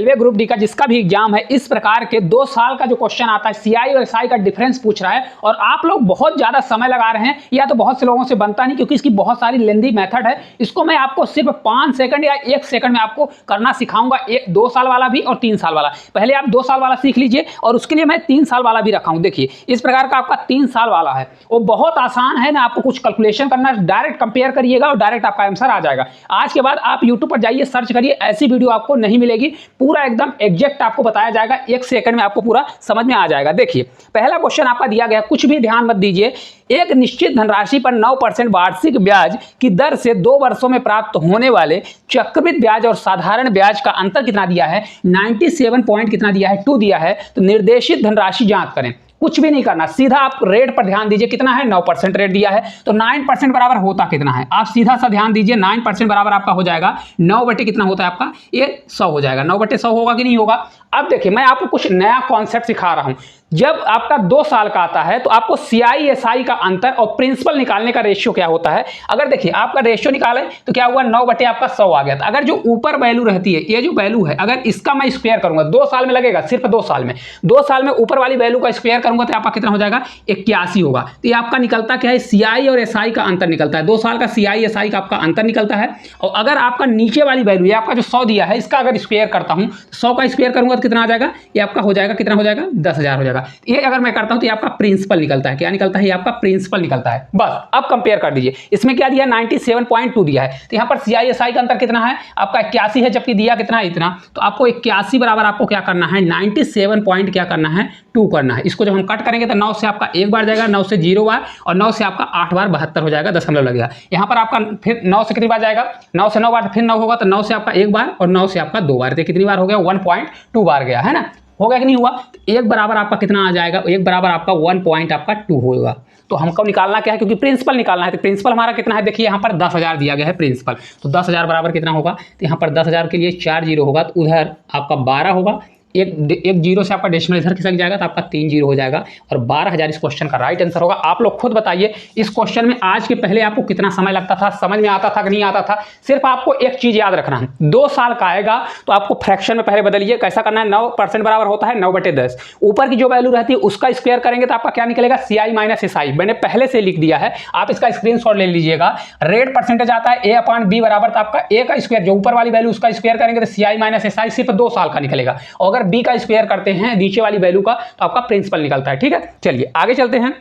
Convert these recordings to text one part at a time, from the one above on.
Railway group D का जिसका भी एग्जाम है, इस प्रकार के 2 साल का जो क्वेश्चन आता है सीआई और एसआई का डिफरेंस पूछ रहा है और आप लोग बहुत ज्यादा समय लगा रहे हैं, या तो बहुत से लोगों से बनता नहीं क्योंकि इसकी बहुत सारी लेंदी मेथड है। इसको मैं आपको सिर्फ 5 सेकंड या 1 सेकंड में आपको करना सिखाऊंगा, 2 साल वाला भी और 3 साल वाला। पहले आप 2 साल वाला सीख लीजिए और उसके लिए मैं 3 साल वाला भी रखा हूं। देखिए इस प्रकार का आपका 3 साल वाला है, वो बहुत आसान है ना, आपको कुछ कैलकुलेशन करना, डायरेक्ट कंपेयर करिएगा और डायरेक्ट आपका आंसर आ जाएगा। आज के बाद आप यूट्यूब पर जाइए, सर्च करिए, ऐसी वीडियो आपको नहीं मिलेगी, पूरा एकदम एग्जैक्ट आपको बताया जाएगा, 1 सेकंड में आपको पूरा समझ में आ जाएगा। देखिए पहला क्वेश्चन आपका दिया गया, कुछ भी ध्यान मत दीजिए। एक निश्चित धनराशि पर 9% वार्षिक ब्याज की दर से 2 वर्षों में प्राप्त होने वाले चक्रवृद्धि ब्याज और साधारण ब्याज का अंतर कितना दिया है, 97 पॉइंट कितना दिया है, 2 दिया है। तो निर्देशित धनराशि ज्ञात करें। कुछ भी नहीं करना, सीधा आप रेट पर ध्यान दीजिए, कितना है 9% रेट दिया है, तो 9% बराबर होता कितना है, आप सीधा सा ध्यान दीजिए। 9% बराबर आपका हो जाएगा 9 बटे कितना होता है आपका, ये 100 हो जाएगा। 9 बटे 100 होगा कि नहीं होगा। अब देखिए मैं आपको कुछ नया कॉन्सेप्ट सिखा रहा हूं। जब आपका 2 साल का आता है तो आपको सीआई एसआई का अंतर और प्रिंसिपल निकालने का रेशियो क्या होता है। अगर देखिए आपका रेशियो निकालें तो क्या हुआ, 9 बटे आपका 100 आ गया था। अगर जो ऊपर वैल्यू रहती है, ये जो वैल्यू है, अगर इसका मैं स्क्वायर करूंगा, 2 साल में लगेगा, सिर्फ 2 साल में, 2 साल में ऊपर वाली वैल्यू का स्क्वायर करूंगा तो आपका कितना हो जाएगा, 81 होगा। तो ये आपका निकलता क्या है, सीआई और एसआई का अंतर निकलता है। 2 साल का सीआई एसआई का आपका अंतर निकलता है। और अगर आपका नीचे वाली वैल्यू, ये आपका जो 100 दिया है, इसका अगर स्क्वायर करता हूं, 100 का स्क्वायर करूंगा तो कितना आ जाएगा, ये आपका हो जाएगा, कितना हो जाएगा, 10,000 हो जाएगा। ये अगर मैं करता हूं तो ये आपका प्रिंसिपल निकलता है। क्या निकलता है, ये आपका प्रिंसिपल निकलता है। बस अब कंपेयर कर दीजिए, इसमें क्या दिया है, 97.2 दिया है। तो यहां पर सीआईएसआई का अंतर कितना है, आपका 81 है, जबकि दिया कितना है, इतना। तो आपको 81 बराबर आपको क्या करना है, 97 पॉइंट क्या करना है, 2 करना है। इसको जब हम कट करेंगे तो 9 से आपका 1 बार जाएगा, 9 से 0 बार, और 9 से आपका 8 बार 72 हो जाएगा, दशमलव लगेगा। यहां पर आपका फिर 9 से कितनी बार जाएगा, 9 से 9 बार, फिर 9 होगा तो 9 से आपका 1 बार और 9 से आपका 2 बार, तो कितनी बार हो गया, 1.2 बार गया है ना। हो गया कि नहीं हुआ। तो 1 बराबर आपका कितना आ जाएगा, 1 बराबर आपका 1 पॉइंट आपका 2 होगा। तो हमको निकालना क्या है, क्योंकि प्रिंसिपल निकालना है। तो प्रिंसिपल हमारा कितना है, देखिए यहाँ पर 10,000 दिया गया है प्रिंसिपल, तो 10,000 बराबर कितना होगा, तो यहाँ पर 10,000 के लिए 4 जीरो होगा, तो उधर आपका 12 होगा, एक जीरो से आपका डेसिमल इधर खिसक जाएगा, तो आपका 3 जीरो हो जाएगा और 12,000 इस क्वेश्चन का राइट आंसर होगा। आप लोग खुद बताइए, इस क्वेश्चन में आज के पहले आपको कितना समय लगता था, समझ में आता था कि नहीं आता था। सिर्फ आपको एक चीज याद रखना है, 2 साल का आएगा तो आपको फ्रैक्शन में पहले बदलिए। कैसा करना है, 9% बराबर होता है 9 बटे 10, ऊपर की जो वैल्यू रहती है उसका स्क्वायर करेंगे तो आपका क्या निकलेगा, सीआई माइनस एसआई। मैंने पहले से लिख दिया है, आप इसका स्क्रीनशॉट ले लीजिएगा। रेट परसेंटेज आता है A/B बराबर, तो आपका A का स्क्वायर, जो ऊपर वाली वैल्यू उसका स्क्वायर करेंगे तो सीआई माइनस एसआई सिर्फ 2 साल का निकलेगा। और अगर B का स्क्वायर करते हैं नीचे वाली वैल्यू का तो आपका प्रिंसिपल निकलता है। ठीक है, चलिए आगे चलते हैं।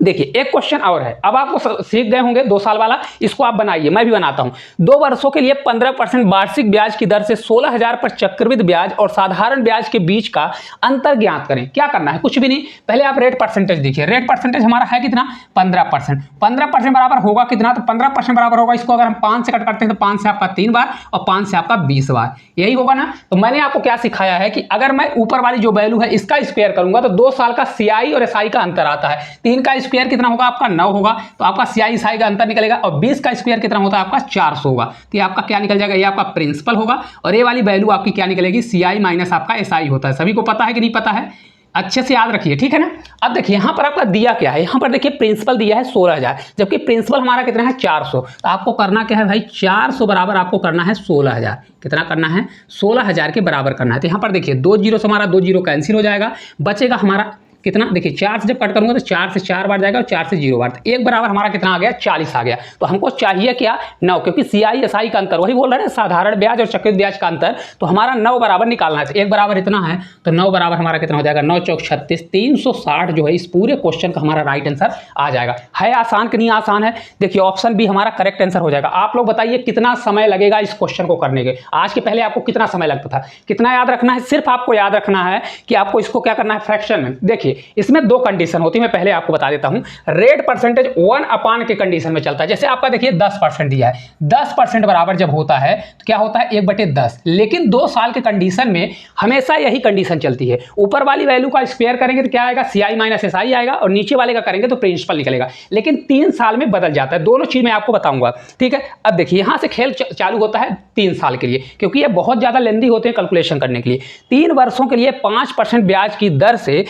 देखिए एक क्वेश्चन और है, अब आपको सीख गए होंगे 2 साल वाला, इसको आप बनाइए, मैं भी बनाता हूं। 2 वर्षों के लिए 15% वार्षिक ब्याज की दर से 16,000 पर चक्रवृद्धि ब्याज और साधारण ब्याज के बीच का अंतर ज्ञात करें। क्या करना है, कुछ भी नहीं, पहले आप रेट परसेंटेज देखिए। रेट परसेंटेज हमारा है कितना, 15%। 15% बराबर होगा कितना, तो 15% बराबर होगा, इसको अगर हम 5 से कट करते हैं तो 5 से आपका 3 बार और 5 से आपका 20 बार, यही होगा ना। तो मैंने आपको क्या सिखाया है कि अगर मैं ऊपर वाली जो वैल्यू है इसका स्क्वायर करूंगा तो 2 साल का सीआई और एसआई का अंतर आता है। 3 का स्क्वायर कितना होगा आपका, 9 होगा, तो आपका सीआई एसआई का अंतर निकलेगा। और 20 का स्क्वायर कितना होता है आपका, 400 होगा, तो ये आपका क्या निकल जाएगा, ये आपका प्रिंसिपल होगा। और ये वाली वैल्यू आपकी क्या निकलेगी, सीआई माइनस आपका एसआई होता है। सभी को पता है कि नहीं पता है, अच्छे से याद रखिए, ठीक है ना। अब देखिए यहाँ पर आपका दिया क्या है, यहाँ पर देखिए प्रिंसिपल दिया है 16,000, जबकि प्रिंसिपल हमारा कितना है 400। तो आपको करना क्या है भाई, 400 बराबर आपको करना है 16,000। कितना करना है, 16,000 के बराबर करना है। तो यहाँ पर देखिए 2 जीरो से हमारा 2 जीरो कैंसिल हो जाएगा, बचेगा हमारा कितना, देखिए 4 से जब कट करूंगा तो 4 से 4 बार जाएगा और 4 से 0 बार, तो 1 बराबर हमारा कितना आ गया, 40 आ गया। तो हमको चाहिए क्या, 9, क्योंकि सीआई एसआई का अंतर वही बोल रहे हैं, साधारण ब्याज और चक्रवृद्धि ब्याज का अंतर, तो हमारा 9 बराबर निकालना है। तो 1 बराबर इतना है, तो 9 बराबर हमारा कितना हो जाएगा, 9 चौक 36, 360 जो है इस पूरे क्वेश्चन का हमारा राइट आंसर आ जाएगा। है आसान कि नहीं आसान है, देखिए ऑप्शन बी हमारा करेक्ट आंसर हो जाएगा। आप लोग बताइए कितना समय लगेगा इस क्वेश्चन को करने के, आज के पहले आपको कितना समय लगता था, कितना याद रखना है, सिर्फ आपको याद रखना है कि आपको इसको क्या करना है, फ्रैक्शन में। देखिए इसमें 2 कंडीशन होती है, मैं पहले आपको बता देता हूं। रेट परसेंटेज 1 के कंडीशन में चलता है। जैसे आपका देखिए 10% दिया है, 10% बराबर जब होता है तो क्या होता है, 1/10। लेकिन 2 साल के कंडीशन में हमेशा यही कंडीशन चलती है, ऊपर वाली वैल्यू का स्क्वायर करेंगे तो क्या आएगा, सीआई माइनस एसआई आएगा, और नीचे वाले का करेंगे तो प्रिंसिपल निकलेगा। लेकिन 3 साल में बदल जाता है, दोनों चीज मैं आपको बताऊंगा, ठीक है। अब देखिए यहां से खेल चालू होता है 3 साल के लिए, क्योंकि ये बहुत ज्यादा लेंदी होते हैं कैलकुलेशन करने के लिए। 3 वर्षों के लिए 5% ब्याज की दर से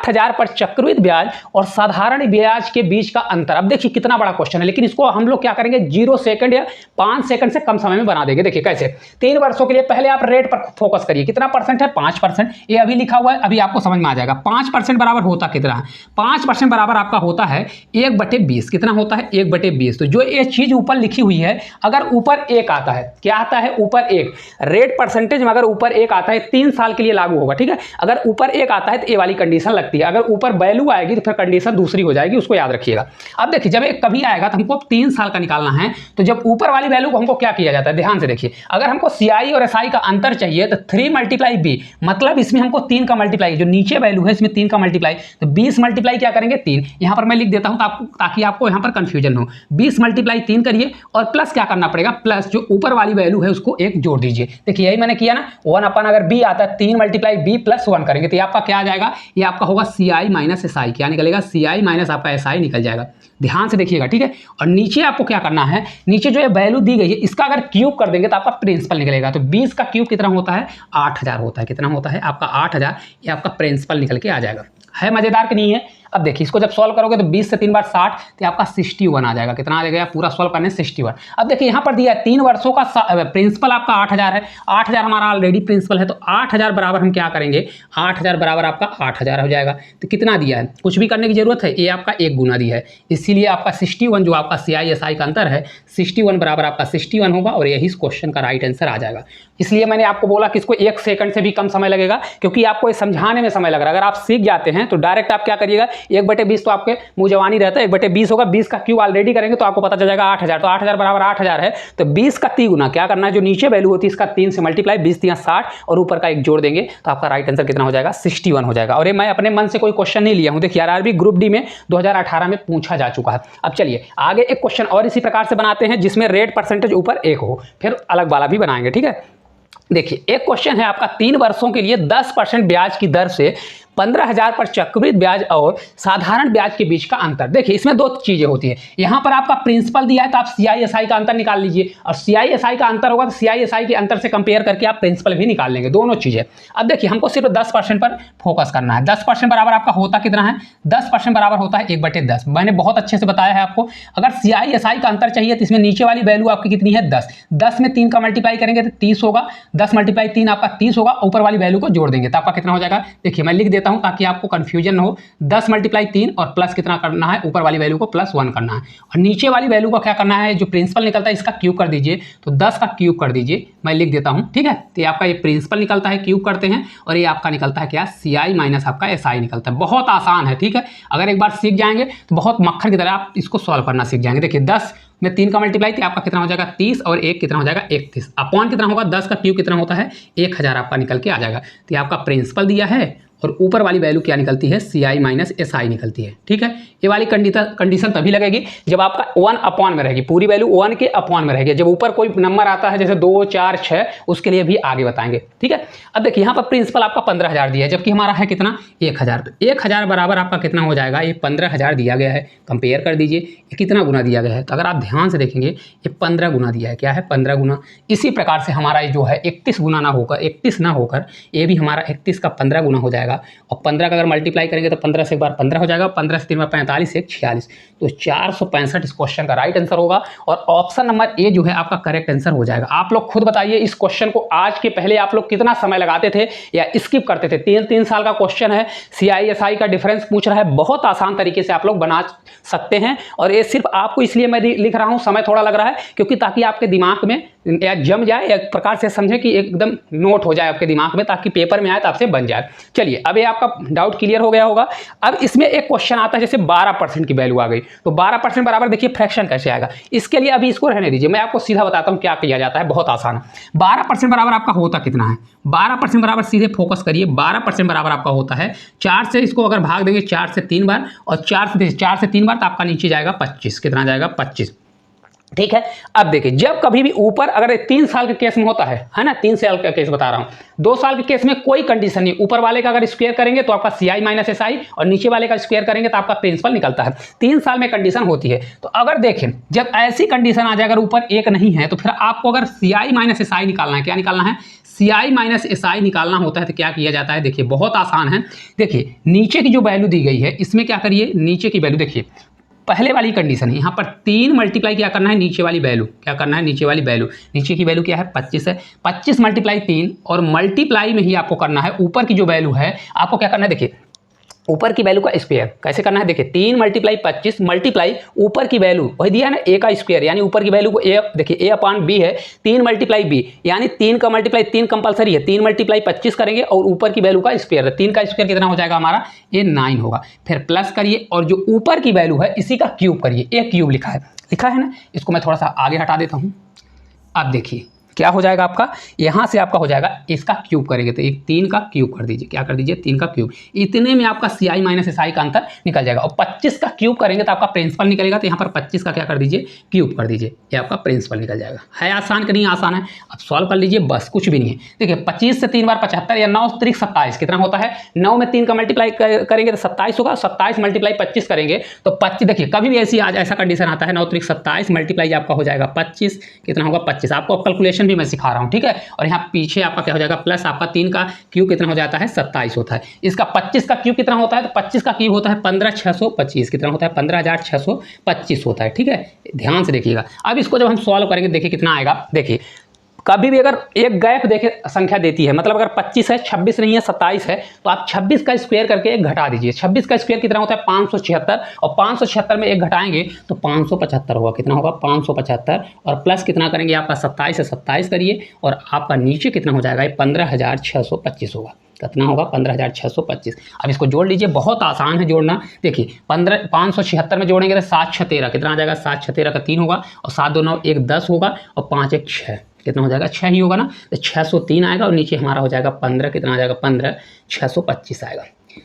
8000 पर चक्रवृद्धि ब्याज और साधारण ब्याज के बीच का अंतर। अब देखिए कितना बड़ा क्वेश्चन है, लेकिन इसको हम लोग क्या करेंगे 0 सेकंड या 5 सेकंड से कम समय में बना देंगे। देखिए कैसे, 3 वर्षों के लिए पहले आप रेट पर फोकस करिए, कितना परसेंट है 5%, ये अभी लिखा हुआ है, अभी आपको समझ में आ जाएगा। 5% बराबर होता कितना है, 5% बराबर आपका होता है 1/20। कितना होता है 1/20। तो जो ये चीज ऊपर लिखी हुई है, अगर ऊपर 1 आता है, क्या आता है ऊपर 1, रेट परसेंटेज में अगर ऊपर 1 आता है 3 साल के लिए लागू होगा, ठीक है। अगर ऊपर 1 आता है तो ये वाली कंडीशन लगती है, अगर ऊपर वैल्यू आएगी तो फिर कंडीशन दूसरी हो जाएगी, उसको याद रखिएगा। अब देखिए जब एक कभी आएगा तो हमको 3 साल का निकालना है, तो जब ऊपर वाली वैल्यू को हमको क्या किया जाता है, ध्यान से देखिए, अगर हमको सीआई और एसआई का अंतर चाहिए तो 3 × बी, मतलब इसमें हमको 3 का मल्टीप्लाई, जो नीचे वैल्यू है इसमें 3 का मल्टीप्लाई, तो 20 मल्टीप्लाई क्या करेंगे 3, यहां पर मैं लिख देता हूं ताकि आपको यहां पर कंफ्यूजन हो। 20 × 3 करिए और प्लस क्या करना पड़ेगा, प्लस जो ऊपर वाली वैल्यू है उसको 1 जोड़ दीजिए। देखिए यही मैंने किया ना, 1 अपन अगर बी आता है 3 × बी + 1 करेंगे तो ये आपका क्या आ जाएगा, ये आपका होगा सीआई माइनस एसआई। क्या निकलेगा, सीआई माइनस आपका एसआई निकल जाएगा। ध्यान से देखिएगा, ठीक है। और नीचे आपको क्या करना है, नीचे जो ये वैल्यू दी गई है इसका अगर क्यूब कर देंगे तो आपका प्रिंसिपल निकलेगा। तो 20 का क्यूब कितना होता है 8000 होता है। कितना होता है आपका 8000, ये आपका प्रिंसिपल निकल के आ जाएगा। है मजेदार कि नहीं है। अब देखिए इसको जब सॉल्व करोगे तो 20 से 3 बार 60, तो आपका 61 आ जाएगा। कितना आ जाएगा, पूरा सॉल्व करने 61। अब देखिए यहाँ पर दिया है 3 वर्षों का प्रिंसिपल आपका 8000 है, 8000 हमारा ऑलरेडी प्रिंसिपल है, तो 8000 बराबर हम क्या करेंगे, 8000 बराबर आपका 8000 हो जाएगा। तो कितना दिया है, कुछ भी करने की जरूरत है, ये आपका 1 गुना दिया है, इसीलिए आपका 61 जो आपका सीआई एसआई का अंतर है 61 बराबर आपका 61 होगा और यही इस क्वेश्चन का राइट आंसर आ जाएगा। इसलिए मैंने आपको बोला कि इसको 1 सेकंड से भी कम समय लगेगा, क्योंकि आपको ये समझाने में समय लग रहा है। अगर आप सीख जाते हैं तो डायरेक्ट आप क्या करिएगा, 1/20 तो आपके मुंह जवानी रहता है, 1/20 होगा, 20 का क्यूब ऑलरेडी करेंगे तो आपको पता चल जाएगा 8000। तो 8000 बराबर 8000 है, तो 20 का 3 गुना क्या करना है, जो नीचे वैल्यू होती है इसका 3 से मल्टीप्लाई, 20 × 60 और ऊपर का 1 जोड़ देंगे तो आपका राइट आंसर कितना हो जाएगा 61 हो जाएगा। और ये मैं अपने मन से कोई क्वेश्चन नहीं लिया हूं, देखिए आरआरबी ग्रुप डी में 2018 में पूछा जा चुका है। अब चलिए आगे एक क्वेश्चन और इसी प्रकार से बनाते हैं जिसमें रेट परसेंटेज ऊपर 1 हो, फिर अलग वाला भी बनाएंगे, ठीक है। देखिए एक क्वेश्चन है आपका, 3 वर्षों के लिए 10% ब्याज की दर से 15000 पर चक्रवृद्धि ब्याज और साधारण ब्याज के बीच का अंतर। देखिए इसमें 2 चीजें होती है, यहाँ पर आपका प्रिंसिपल दिया है तो आप सीआई एसआई का अंतर निकाल लीजिए, और सीआई एसआई का अंतर होगा तो सीआई एसआई के अंतर से कंपेयर करके आप प्रिंसिपल भी निकाल लेंगे, दोनों चीजें। अब देखिए हमको सिर्फ 10% पर फोकस करना है। 10% बराबर आपका होता कितना है, 10% बराबर होता है 1/10। मैंने बहुत अच्छे से बताया है आपको। अगर सीआई एसआई का अंतर चाहिए तो इसमें नीचे वाली वैल्यू आपकी कितनी है 10, 10 में 3 का मल्टीप्लाई करेंगे तो 30 होगा, 10 × 3 आपका 30 होगा, ऊपर वाली वैल्यू को जोड़ देंगे तो आपका कितना हो जाएगा। देखिए मैं लिख देता हूं ताकि आपको कंफ्यूजन न हो, 10 × 3 और प्लस कितना करना है, ऊपर वाली वैल्यू को +1 करना है, और नीचे वाली वैल्यू को क्या करना है, जो प्रिंसिपल निकलता है इसका क्यूब कर दीजिए, तो 10 का क्यूब कर दीजिए, मैं लिख देता हूं, ठीक है। तो ये आपका ये प्रिंसिपल निकलता है, क्यूब करते हैं, और ये आपका निकलता है क्या, सीआई माइनस आपका एसआई निकलता है। बहुत आसान है, ठीक है। अगर एक बार सीख जाएंगे तो बहुत मक्खन की तरह आप इसको सॉल्व करना सीख जाएंगे। देखिए 10 में 3 का मल्टीप्लाई तो आपका कितना हो जाएगा 30, और 1 कितना हो जाएगा 31, अपॉन कितना होगा 10 का क्यूब कितना होता है 1000 आपका निकल के आ जाएगा। तो ये आपका प्रिंसिपल दिया है और ऊपर वाली वैल्यू क्या निकलती है, सीआई माइनस एसआई निकलती है, ठीक है। ये वाली कंडीशन तभी लगेगी जब आपका 1 अपॉन में रहेगी, पूरी वैल्यू 1 के अपॉन में रहेगी। जब ऊपर कोई नंबर आता है जैसे 2, 4, 6, उसके लिए भी आगे बताएंगे, ठीक है। अब देखिए यहाँ पर प्रिंसिपल आपका 15000 दिया है, जबकि हमारा है कितना 1000। तो 1000 बराबर आपका कितना हो जाएगा, ये 15000 दिया गया है, कंपेयर कर दीजिए ये कितना गुना दिया गया है। तो अगर आप ध्यान से देखेंगे ये 15 गुना दिया है, क्या है 15 गुना। इसी प्रकार से हमारा ये जो है 31 गुना ना होकर, 31 ना होकर ये भी हमारा 31 का 15 गुना हो जाएगा, और 15 का अगर मल्टीप्लाई करेंगे तो 15 से एक बार 15 हो जाएगा, 15 से 3 बार 45, 1 46, तो 465 इस क्वेश्चन का राइट आंसर होगा। और ऑप्शन नंबर ए जो है आपका करेक्ट आंसर हो जाएगा। आप लोग खुद बताइए इस क्वेश्चन को आज के पहले आप लोग कितना समय लगाते थे या स्किप करते थे। 3 साल का क्वेश्चन है, सीआई एसआई का डिफरेंस पूछ रहा है, बहुत आसान तरीके से आप लोग बना सकते हैं। और ये सिर्फ आपको इसलिए मैं लिख रहा हूँ, समय थोड़ा लग रहा है क्योंकि ताकि आपके दिमाग में या जम जाए, एक प्रकार से समझे कि एकदम नोट हो जाए आपके दिमाग में, ताकि पेपर में आए तो आपसे बन जाए। चलिए अब ये आपका डाउट क्लियर हो गया होगा। अब इसमें एक क्वेश्चन आता है जैसे 12% की वैल्यू आ गई, तो 12% बराबर देखिए फ्रैक्शन कैसे आएगा। इसके लिए अभी इसको रहने दीजिए, मैं आपको सीधा बताता हूँ क्या किया जाता है, बहुत आसान है। 12% बराबर आपका होता कितना है, 12% बराबर सीधे फोकस करिए, 12% बराबर आपका होता है 4 से इसको अगर भाग देंगे 4 से 3 बार, और 4 से 3 बार तो आपका नीचे जाएगा 25। कितना जाएगा 25, ठीक है। अब देखिए जब कभी भी ऊपर अगर 3 साल के केस में होता है ना, 3 साल का केस बता रहा हूं, 2 साल के केस में कोई कंडीशन नहीं, ऊपर वाले का अगर स्क्वायर करेंगे तो आपका सीआई माइनस एसआई, और नीचे वाले का स्क्वायर करेंगे तो आपका प्रिंसिपल निकलता है। 3 साल में कंडीशन होती है। तो अगर देखें जब ऐसी कंडीशन आ जाए, अगर ऊपर 1 नहीं है, तो फिर आपको अगर सीआई माइनस एसआई निकालना है, क्या निकालना है, CI माइनस SI निकालना होता है तो क्या किया जाता है, देखिए बहुत आसान है। देखिए नीचे की जो वैल्यू दी गई है इसमें क्या करिए, नीचे की वैल्यू देखिए पहले वाली कंडीशन है, यहाँ पर 3 मल्टीप्लाई क्या करना है, नीचे वाली वैल्यू क्या करना है, नीचे वाली वैल्यू, नीचे की वैल्यू क्या है 25 है, 25 मल्टीप्लाई 3 और मल्टीप्लाई में ही आपको करना है ऊपर की जो वैल्यू है, आपको क्या करना है, देखिए ऊपर की वैल्यू का स्क्वायर कैसे करना है, देखिए 3 मल्टीप्लाई 25 मल्टीप्लाई ऊपर की वैल्यू वही दिया है ना a का स्क्वायर, यानी ऊपर की वैल्यू को a, देखिए a अपान b है, 3 मल्टीप्लाई b यानी 3 का मल्टीप्लाई 3 कंपलसरी है, 3 मल्टीप्लाई 25 करेंगे और ऊपर की वैल्यू का स्क्वायर है, 3 का स्क्वायर कितना हो जाएगा हमारा, ये 9 होगा। फिर प्लस करिए और जो ऊपर की वैल्यू है इसी का क्यूब करिए, a क्यूब लिखा है ना, इसको मैं थोड़ा सा आगे हटा देता हूँ। अब देखिए क्या हो जाएगा आपका, यहाँ से आपका हो जाएगा इसका क्यूब करेंगे तो एक 3 का क्यूब कर दीजिए, क्या कर दीजिए 3 का क्यूब, इतने में आपका CI माइनस SI का अंतर निकल जाएगा। और 25 का क्यूब करेंगे तो आपका प्रिंसिपल निकलेगा, तो यहाँ पर 25 का क्या कर दीजिए क्यूब कर दीजिए, ये आपका प्रिंसिपल निकल जाएगा। है आसान कि नहीं आसान है, अब सॉल्व कर लीजिए, बस कुछ भी नहीं है। देखिए 25 से 3 बार 75 या 9 3 27 कितना होता है, 9 में 3 का मल्टीप्लाई करेंगे तो 27 होगा, 27 मल्टीप्लाई 25 करेंगे तो 25, देखिए कभी भी ऐसी आज ऐसा कंडीशन आता है 9 3 27 मल्टीप्लाई आपका हो जाएगा 25, कितना होगा 25, आपको कैलकुलेशन भी मैं सिखा रहा हूँ, ठीक है। और यहाँ पीछे आपका क्या हो जाएगा प्लस आपका 3 का क्यूब कितना हो जाता है 27 होता है, इसका 25 का क्यूब कितना होता है, तो 25 का क्यूब होता है 15625, कितना होता है 15625 होता है, ठीक है। ध्यान से देखिएगा। अब इसको जब हम सॉल्व करेंगे देखिए कितना आएगा, देखिए कभी भी अगर एक गैप देखे संख्या देती है, मतलब अगर 25 है 26 नहीं है 27 है, तो आप 26 का स्क्वायर करके एक घटा दीजिए, 26 का स्क्वायर कितना होता है 576 और 576 में एक घटाएंगे तो 575 होगा, कितना होगा 575 और प्लस कितना करेंगे आपका 27 से 27 करिए और आपका नीचे कितना हो जाएगा 15625 होगा, कितना होगा 15625। अब इसको जोड़ लीजिए, बहुत आसान है जोड़ना। देखिए 576 में जोड़ेंगे तो 7 6 13 कितना आ जाएगा, 7 6 13 का 3 होगा और 7 2 9 1 10 होगा और 5 1 6 कितना हो जाएगा 6 ही होगा ना, तो 603 आएगा और नीचे हमारा हो जाएगा 15, कितना आ जाएगा 15 625 आएगा।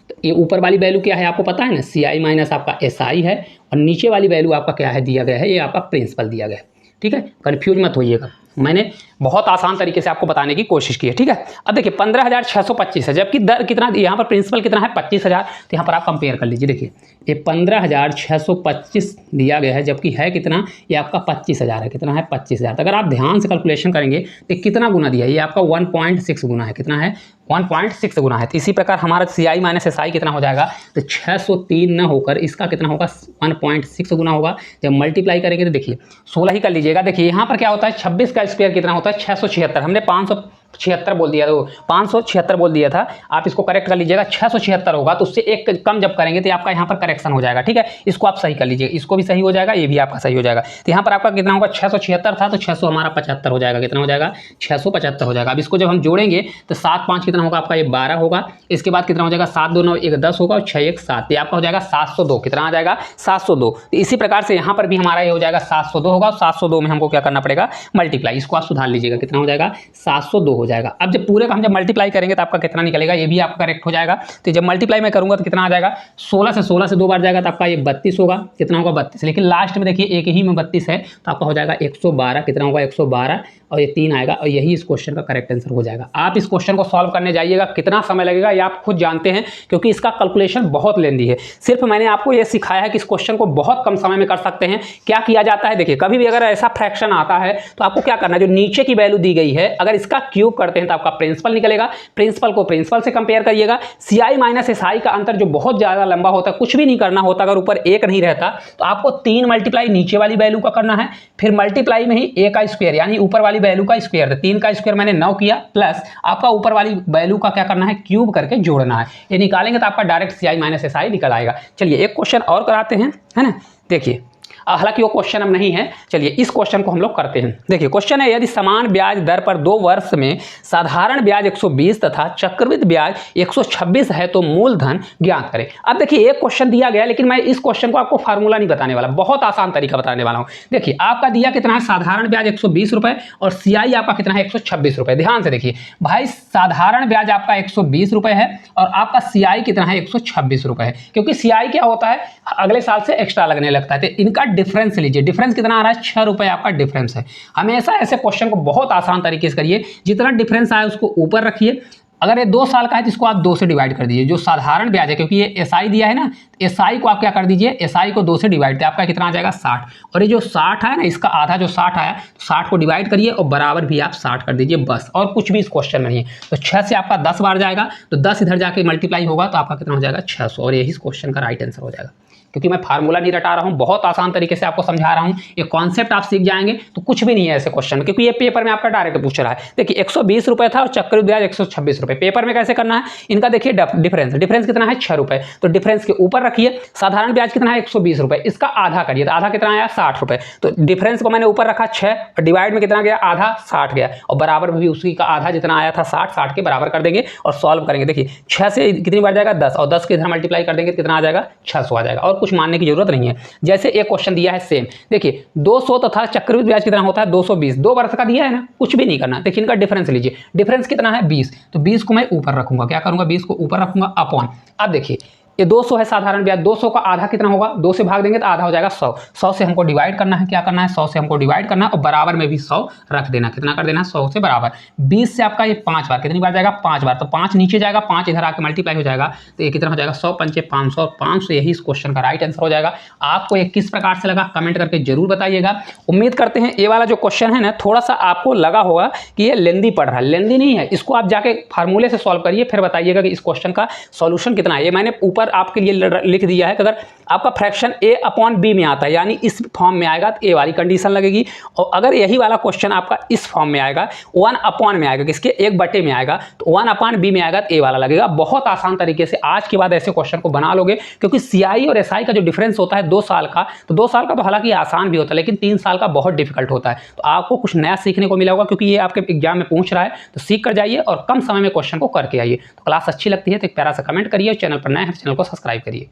तो ये ऊपर वाली वैल्यू क्या है आपको पता है ना, CI माइनस आपका SI है और नीचे वाली वैल्यू आपका क्या है दिया गया है, ये आपका प्रिंसिपल दिया गया है, ठीक है। कन्फ्यूज मत होइएगा, मैंने बहुत आसान तरीके से आपको बताने की कोशिश की है, ठीक है। अब देखिए 15625 है, जबकि दर कितना, यहाँ पर प्रिंसिपल कितना है 25000, तो यहाँ पर आप कंपेयर कर लीजिए। देखिए ये 15625 दिया गया है, जबकि है कितना, ये आपका 25000 है, कितना है 25000। तो अगर आप ध्यान से कैलकुलेशन करेंगे तो कितना गुना दिया है, ये आपका 1.6 गुना है, कितना है 1.6 गुना है। तो इसी प्रकार हमारा CI माइनस SI कितना हो जाएगा, तो 603 न होकर इसका कितना होगा 1.6 गुना होगा। जब मल्टीप्लाई करेंगे तो देखिए 16 ही कर लीजिएगा। देखिए यहाँ पर क्या होता है 26 का स्क्वायर कितना होता है 676, हमने 576 बोल दिया, तो 576 बोल दिया था, आप इसको करेक्ट कर लीजिएगा 676 होगा, तो उससे एक कम जब करेंगे तो आपका यहाँ पर करेक्शन हो जाएगा, ठीक है। इसको आप सही कर लीजिएगा, इसको भी सही हो जाएगा, ये भी आपका सही हो जाएगा। तो यहाँ पर आपका कितना होगा 676 था तो 600 हमारा 75 हो जाएगा, कितना हो जाएगा 675 हो जाएगा। अब इसको जब हम जोड़ेंगे तो 7 5 कितना होगा आपका, ये 12 होगा, इसके बाद कितना हो जाएगा 7 2 9 1 10 होगा और 6 1 7, ये आपका हो जाएगा 702, कितना आ जाएगा 702। तो इसी प्रकार से यहाँ पर भी हमारा ये हो जाएगा 702 होगा, 702 में हमको क्या करना पड़ेगा मल्टीप्लाई, इसको आप सुधार लीजिएगा, कितना हो जाएगा 702 हो जाएगा। अब जब पूरे का हम जब मल्टीप्लाई करेंगे तो आपका कितना निकलेगा, ये भी आपका करेक्ट हो जाएगा। तो जब मल्टीप्लाई मैं करूंगा तो कितना आ जाएगा 16 से 2 बार जाएगा तो आपका ये 32 होगा, कितना होगा 32, लेकिन लास्ट में देखिए एक ही में 32 है तो आपका हो जाएगा 112, कितना होगा 112 और ये 3 आएगा और यही इस क्वेश्चन का करेक्ट आंसर हो जाएगा। आप इस क्वेश्चन को सॉल्व करने जाइएगा, कितना समय लगेगा ये आप खुद जानते हैं, क्योंकि इसका कैलकुलेशन बहुत लेंदी है। सिर्फ मैंने आपको ये सिखाया है कि इस क्वेश्चन को बहुत कम समय में कर सकते हैं। क्या किया जाता है, देखिए कभी भी अगर ऐसा फ्रैक्शन आता है तो आपको क्या करना है, जो नीचे की वैल्यू दी गई है अगर इसका क्यूब करते हैं तो आपका प्रिंसिपल निकलेगा, प्रिंसिपल को प्रिंसिपल से कंपेयर करिएगा। CI माइनस SI का अंतर जो बहुत ज्यादा लंबा होता है, कुछ भी नहीं करना होता, अगर ऊपर 1 नहीं रहता तो आपको 3 मल्टीप्लाई नीचे वाली वैल्यू का करना है, फिर मल्टीप्लाई में ही A का स्क्वायर यानी ऊपर वाली वैल्यू का स्क्वायर, 3 का स्क्वायर मैंने 9 किया, प्लस आपका ऊपर वाली वैल्यू का क्या करना है क्यूब करके जोड़ना है। ये निकालेंगे तो आपका डायरेक्ट CI माइनस SI निकल आएगा। चलिए एक क्वेश्चन और कराते हैं, है ना। देखिए हालांकि वो क्वेश्चन अब नहीं है, चलिए इस क्वेश्चन को हम लोग करते हैं। देखिए क्वेश्चन है, यदि समान ब्याज दर पर 2 वर्ष में साधारण ब्याज 120 तथा चक्रवृद्धि ब्याज 126 है तो मूलधन ज्ञात करें। अब देखिए एक क्वेश्चन दिया गया, लेकिन मैं इस क्वेश्चन को आपको फार्मूला नहीं बताने वाला, बहुत आसान तरीका बताने वाला हूं। देखिए आपका दिया कितना है, साधारण ब्याज 120 रुपए और CI आपका कितना है 126 रुपए। ध्यान से देखिए भाई, साधारण ब्याज आपका 120 रुपए है और आपका CI कितना है 126 रुपए है, क्योंकि CI क्या होता है अगले साल से एक्स्ट्रा लगने लगता है। तो इनका डिफरेंस लीजिए, डिफरेंस कितना आ रहा है 6 रुपए आपका डिफरेंस है। हमेशा ऐसे क्वेश्चन को बहुत आसान तरीके से करिए, जितना डिफरेंस आए उसको ऊपर रखिए अगर ये 2 साल का है तो इसको आप 2 से डिवाइड कर दीजिए, जो साधारण ब्याज है, क्योंकि ये एसआई दिया है ना, एसआई को आप क्या कर दीजिए, एसआई को 2 से डिवाइड किया, आपका कितना आ जाएगा 60। और ये जो 60 है ना, इसका आधा जो 60 आया, 60 को डिवाइड करिए और बराबर भी आप 60 कर दीजिए बस, और कुछ भी इस क्वेश्चन में नहीं है। तो 6 से आपका 10 बार जाएगा, तो 10 इधर जाके मल्टीप्लाई होगा तो आपका कितना हो जाएगा 600, और यही इस क्वेश्चन का राइट आंसर हो जाएगा। क्योंकि मैं फार्मूला नहीं रटा रहा हूँ, बहुत आसान तरीके से आपको समझा रहा हूँ, ये कॉन्सेप्ट आप सीख जाएंगे तो कुछ भी नहीं है ऐसे क्वेश्चन में, क्योंकि ये पेपर में आपका डायरेक्ट पूछ रहा है। देखिए 120 रुपये था और चक्रवृद्धि ब्याज 126 रुपये, पेपर में कैसे करना है इनका, देखिए डिफरेंस कितना है 6 रुपये, तो डिफरेंस के ऊपर रखिए, साधारण ब्याज कितना है 120 रुपये, इसका आधा करिए, तो आधा कितना आया 60 रुपये, तो डिफरेंस को मैंने ऊपर रखा 6 और डिवाइड में कितना गया आधा 60 गया, और बराबर में भी उसी का आधा जितना आया था 60 के बराबर कर देंगे और सॉल्व करेंगे। देखिए 6 से कितनी बार जाएगा 10, और 10 के इधर मल्टीप्लाई कर देंगे कितना आ जाएगा 600 आ जाएगा, और कुछ मानने की जरूरत नहीं है। जैसे एक क्वेश्चन दिया है सेम, देखिए 200 तथा चक्रवृद्धि ब्याज कितना होता है 220, 2 वर्ष का दिया है ना, कुछ भी नहीं करना। देखिए इनका डिफरेंस लीजिए, डिफरेंस कितना है 20, तो 20 को मैं ऊपर रखूंगा, क्या करूंगा 20 को ऊपर रखूंगा अपॉन, अब देखिए ये 200 है साधारण ब्याज, 200 का आधा कितना होगा, 2 से भाग देंगे तो आधा हो जाएगा 100, 100 से हमको डिवाइड करना है, क्या करना है 100 से हमको डिवाइड करना है और बराबर में भी 100 रख देना, कितना कर देना 100 से बराबर। 20 से आपका ये 5 बार, कितनी बार जाएगा 5 बार, तो 5 नीचे जाएगा, 5 इधर आके मल्टीप्लाई हो जाएगा, तो ये कितना हो जाएगा 100 पंचे 500, 500 यही इस क्वेश्चन का राइट आंसर हो जाएगा। आपको ये किस प्रकार से लगा कमेंट करके जरूर बताइएगा। उम्मीद करते हैं ये वाला जो क्वेश्चन है ना, थोड़ा सा आपको लगा होगा कि ये लेंदी पड़ रहा है, लेंदी नहीं है, इसको आप जाके फार्मूले से सॉल्व करिए, फिर बताइएगा कि इस क्वेश्चन का सॉल्यूशन कितना है। ये मैंने ऊपर आपके लिए लिख दिया है कि अगर आपका फ्रैक्शन a अपॉन b में आता है, यानी इस फॉर्म में आएगा तो a वाली कंडीशन लगेगी, और अगर यही वाला क्वेश्चन आपका इस फॉर्म में आएगा 1 अपॉन में आएगा, किसके 1 बटे में आएगा, तो 1 अपॉन b में आएगा तो a वाला लगेगा। बहुत आसान तरीके से आज के बाद ऐसे क्वेश्चन को बना लोगे, क्योंकि सीआई और एसआई का जो डिफरेंस होता है 2 साल का, तो 2 साल का तो हालांकि आसान भी होता है, लेकिन 3 साल का बहुत डिफिकल्ट होता है। तो आपको कुछ नया सीखने को मिला होगा, क्योंकि ये आपके एग्जाम में पूछ रहा है, तो सीख कर जाइए और कम समय में क्वेश्चन को करके आइए। तो क्लास अच्छी लगती है तो एक प्यारा सा कमेंट करिए, चैनल पर नए हैं चैनल को सब्सक्राइब करिए।